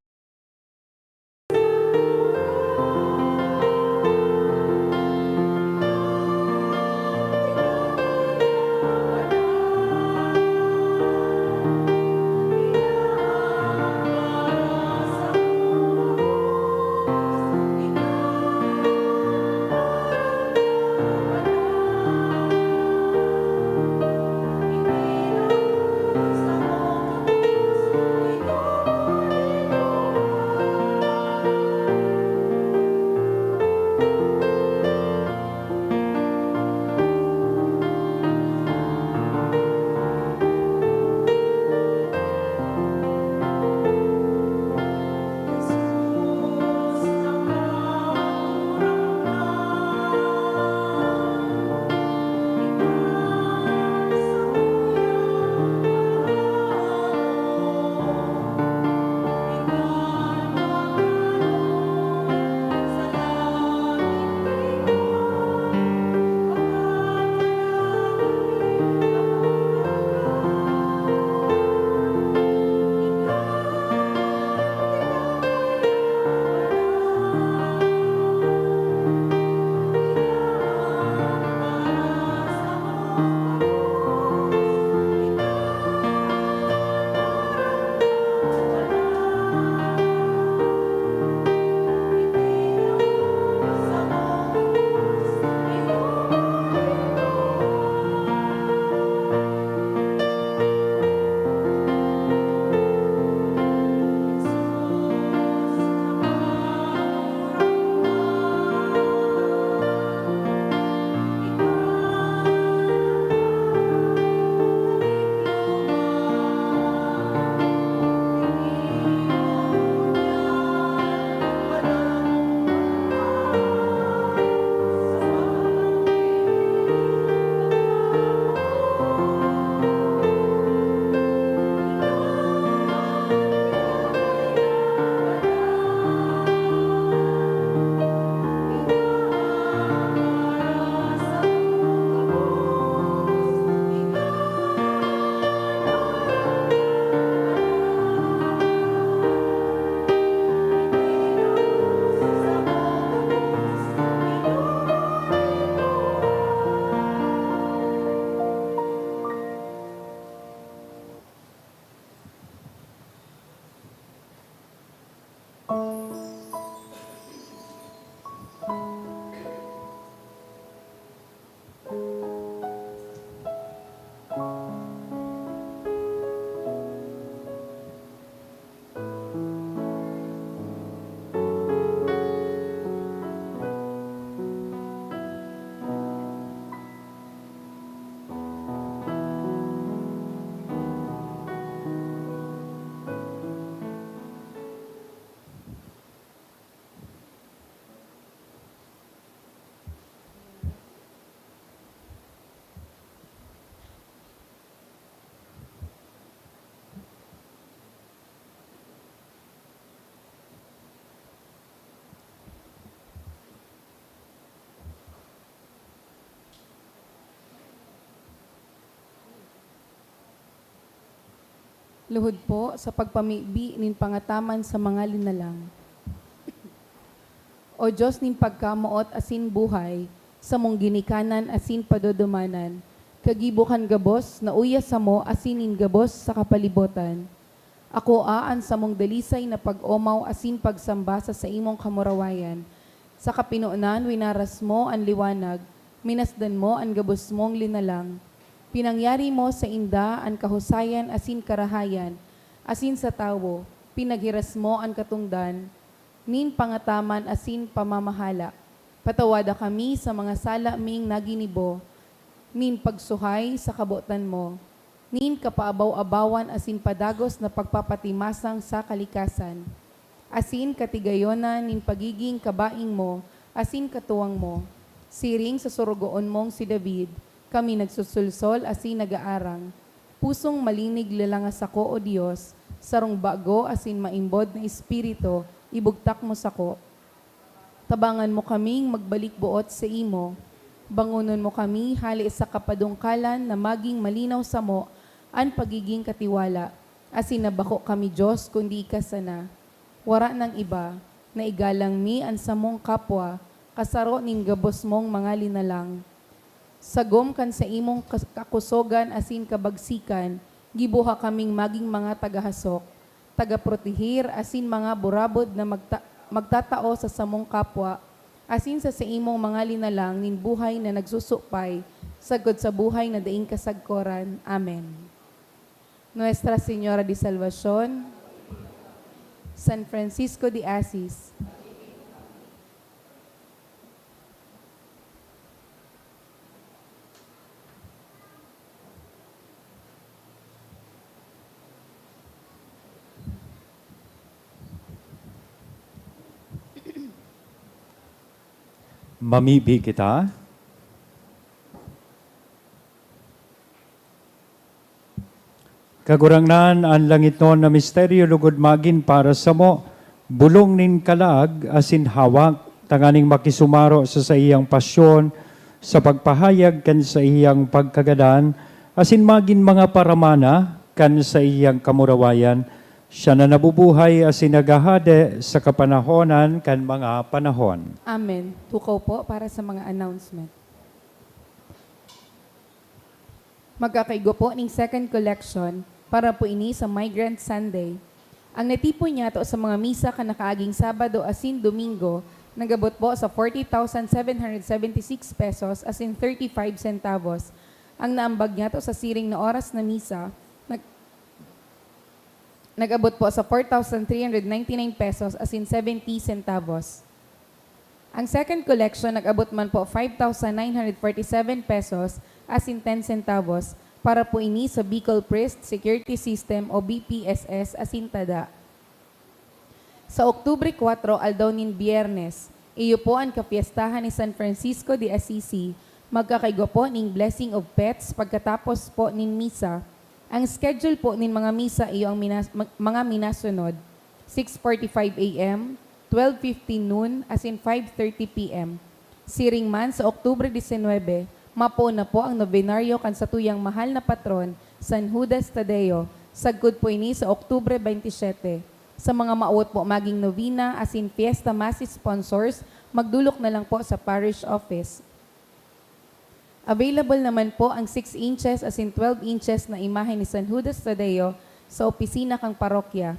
Luhod po sa pagpamibi nin pangataman sa mga linalang. O Diyos nin pagkamuot asin buhay, sa mong ginikanan asin padodumanan, kagibukan gabos na uya sa mo asinin gabos sa kapalibotan. Ako aan sa mong dalisay na pag-omaw asin pagsamba sa imong kamurawayan. Sa kapinuunan, winaras mo ang liwanag, minasdan mo ang gabos mong linalang. Pinangyari mo sa inda ang kahusayan asin karahayan, asin sa tawo, pinaghiras mo ang katungdan, nin pangataman asin pamamahala. Patawada kami sa mga sala ming naginibo, nin pagsuhay sa kabotan mo, nin kapaabaw-abawan asin padagos na pagpapatimasang sa kalikasan, asin katigayonan nin pagiging kabaing mo, asin katuwang mo. Siring sa surugoon mong si David, kami nagsusulsol asin nagaarang. Pusong malinig lalangas ako, O Diyos, sarong bago asin maimbod na espiritu, ibugtak mo sako. Tabangan mo kaming magbalik buot sa imo. Bangunon mo kami, hali sa kapadungkalan na maging malinaw sa mo ang pagiging katiwala. Asin nabako kami Diyos, kundi ka sana. Wara ng iba, na igalang mi ang samong kapwa, kasaro ning gabos mong mga linalang. Sagom kan sa imong kakusogan asin kabagsikan, gibuha kaming maging mga tagahasok, tagaprotehir asin mga burabod na magtatao sa samong kapwa, asin sa imong mga linalang nin buhay na nagsusupay, sagod sa buhay na daing kasagkoran. Amen. Nuestra Señora de Salvación, San Francisco de Assis, Mamibi kita. Kagurangnan ang langit non na misteryo lugod magin para sa mo, bulong nin kalag asin hawak, tanganing makisumaro sa iyang pasyon, sa pagpahayag kan sa iyang pagkagadan, asin magin mga paramana kan sa iyang kamurawayan, siya na nabubuhay asin nagahade sa kapanahonan kan mga panahon. Amen. Tukaw po para sa mga announcement. Magkakaigo po ng second collection para po ini sa Migrant Sunday. Ang natipo niya to sa mga misa kanakaaging Sabado asin Domingo, nagabot po sa 40,776 pesos asin 35 centavos. Ang naambag niya to sa siring na oras na misa, nagabot po sa 4,399 pesos asin 70 centavos. Ang second collection nag-abot man po 5,947 pesos asin 10 centavos para po ini sa Bicol Priest Security System o BPSS asin tada. Sa Oktubre 4, aldawnin Biyernes, iyo po ang kapiestahan ni San Francisco de Assisi, magkakaigo po ning Blessing of Pets pagkatapos po nin misa. Ang schedule po nin mga misa iyo ang mga minasunod, 6:45 a.m., 12:15 noon, asin 5:30 p.m. Siring man sa Oktubre 19, mapo na po ang nobenaryo kan sa tuyang mahal na patron, San Judas Tadeo, sagkod po ini sa Oktubre 27. Sa mga maawot po maging novena, asin fiesta mass sponsors, magdulok na lang po sa parish office. Available naman po ang 6 inches asin 12 inches na imahe ni San Judas Tadeo sa opisina kang parokya.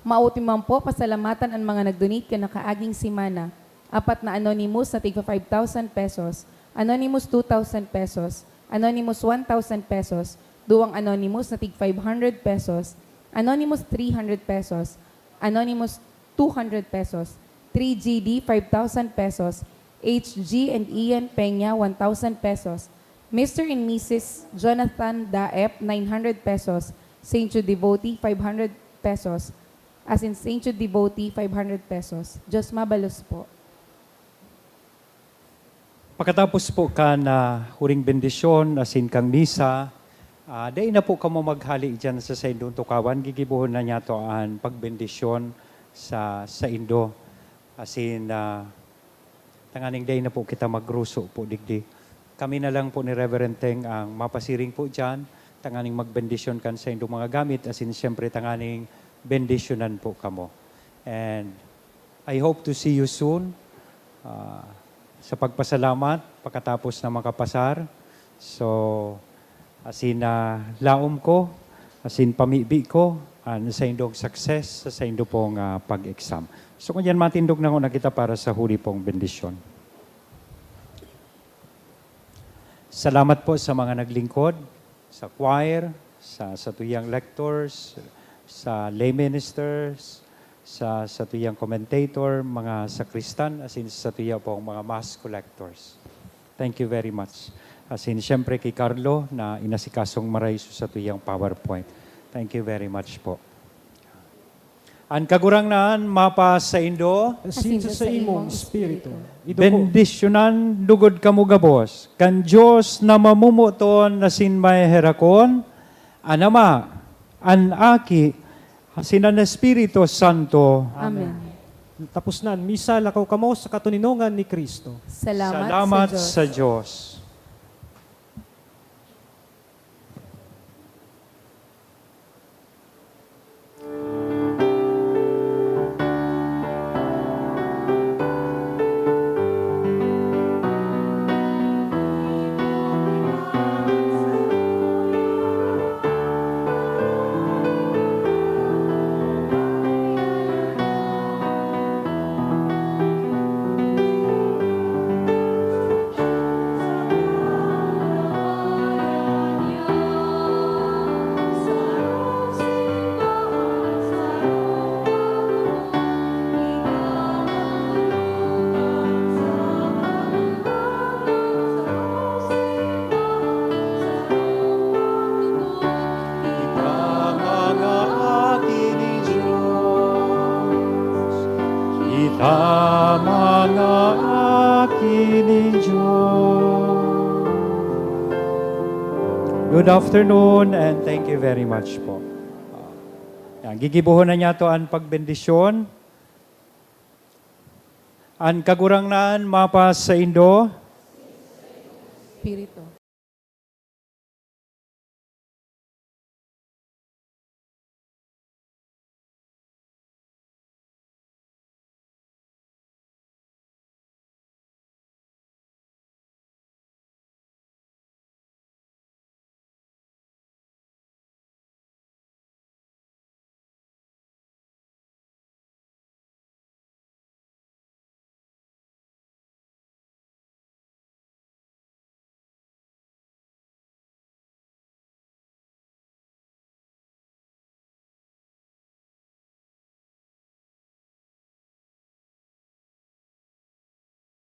Mauti man po pasalamatan ang mga nag-donate ka na kaaging simana. 4 na anonymous na tigpa 5,000 pesos, anonymous 2,000 pesos, anonymous 1,000 pesos, 2 anonymous na tig 500 pesos, anonymous 300 pesos, anonymous 200 pesos, 3GD 5,000 pesos, HG and Ian Peña 1,000 pesos, Mr. and Mrs. Jonathan Daep 900 pesos, Saint Jude Devotee 500 pesos, as in Saint Jude Devotee 500 pesos. Diyos mabalos po. Pagkatapos po ka na huring bendisyon, asin kang misa, dahil na po ka mo maghali dyan sa Indong Tukawan, gigibuhon na niya to ang pagbendisyon sa Indo. Asin, tanganing dahil na po kita magruso po digdi. Kami na lang po ni Reverend Teng ang mapasiring po dyan, tanganing magbendisyon kan sa Indong mga gamit, asin siyempre tanganing bendisyonan po kamo. And I hope to see you soon. Sa pagpasalamat, pagkatapos na makapasar. So, asin laom ko, asin pamibi ko, sa indong success, sa indong pong pag-exam. So, kung yan matindog na ko na kita para sa huli pong bendisyon. Salamat po sa mga naglingkod, sa choir, sa tuyang lectors, sa lay ministers, sa tuyang commentator, mga sakristan, asin sa tuyang pong mga mass collectors. Thank you very much. Asin siyempre kay Carlo na inasikasong maraiso sa tuyang PowerPoint. Thank you very much po. Ang kagurangnan, mapa sa Indo, Asin sa imong espiritu. Ido ko. bendisyonan dugod kamugabos, kan Diyos na mamumuton na sin may herakon, anama, an aki, sinan Espiritu Santo, Amen. Tapos na, misa lakaw kamo sa katuninongan ni Kristo. Salamat, sa sa Diyos. Diyos. Mga akin ni Diyos. Good afternoon and thank you very much po. Yan, gigibuhon na niya to ang pagbendisyon. Ang kagurangnan mapas sa Indo. Espiritu.